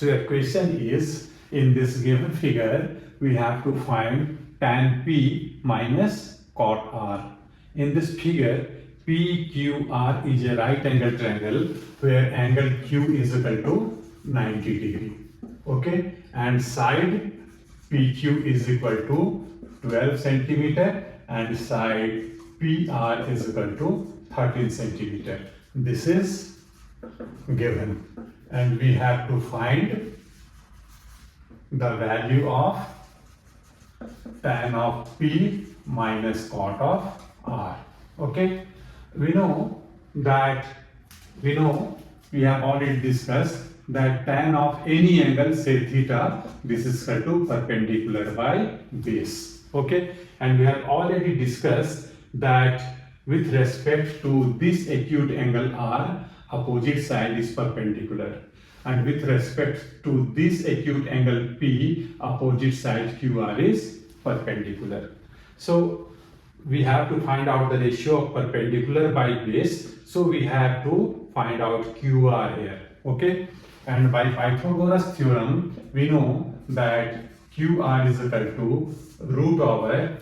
So your question is, in this given figure, we have to find tan P minus cot R. In this figure, PQR is a right angle triangle where angle Q is equal to 90 degree. Okay, and side PQ is equal to 12 centimeter and side PR is equal to 13 centimeter. This is given, and we have to find the value of tan of P minus cot of R. Okay, we have already discussed that tan of any angle, say theta, this is equal to perpendicular by base. Okay, and we have already discussed that with respect to this acute angle R, opposite side is perpendicular, and with respect to this acute angle P, opposite side QR is perpendicular. So we have to find out the ratio of perpendicular by base, so we have to find out QR here. Okay, and by Pythagoras theorem we know that QR is equal to root over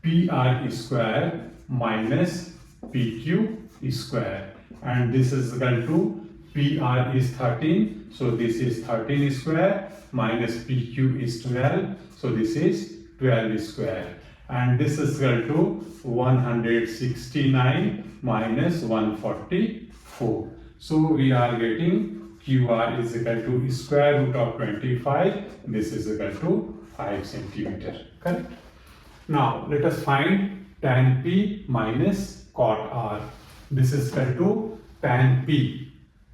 PR square minus PQ square, and this is equal to PR is 13, so this is 13 square minus PQ is 12, so this is 12 square, and this is equal to 169 minus 144. So we are getting QR is equal to square root of 25, this is equal to 5 centimeter, correct? Now let us find tan P minus cot R. This is equal to tan P.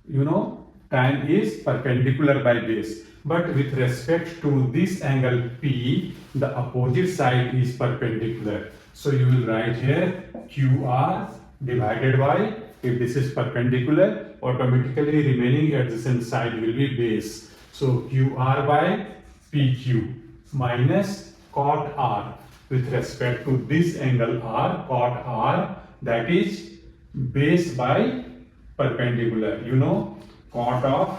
You know, tan is perpendicular by base, but with respect to this angle P, the opposite side is perpendicular. So you will write here QR divided by, if this is perpendicular, automatically remaining adjacent side will be base. So QR by PQ minus cot R. With respect to this angle R, cot R, that is base by perpendicular. You know, cot of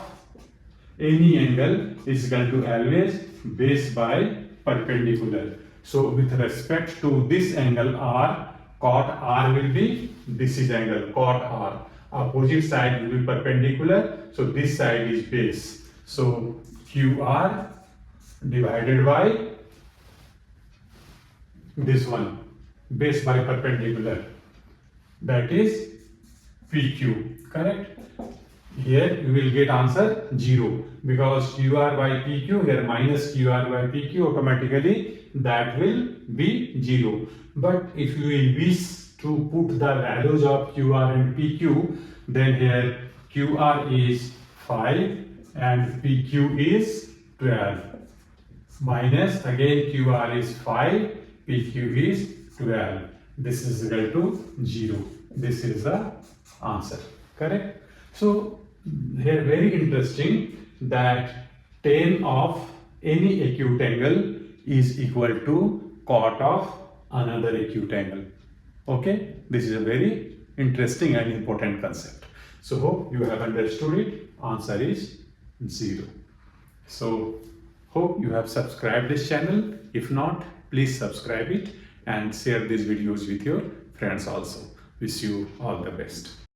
any angle is equal to always base by perpendicular. So with respect to this angle R, cot R will be, this is angle cot R. Opposite side will be perpendicular, so this side is base. So QR divided by this one, base by perpendicular, that is PQ, correct? Here you will get answer 0, because QR by PQ, here minus QR by PQ, automatically that will be 0. But if you will wish to put the values of QR and PQ, then here QR is 5 and PQ is 12, minus again QR is 5, PQ is 12. This is equal to 0. This is the answer, correct? So here very interesting that tan of any acute angle is equal to cot of another acute angle. Okay, this is a very interesting and important concept. So hope you have understood it. Answer is 0. So hope you have subscribed this channel. If not, please subscribe it and share these videos with your friends also. Wish you all the best.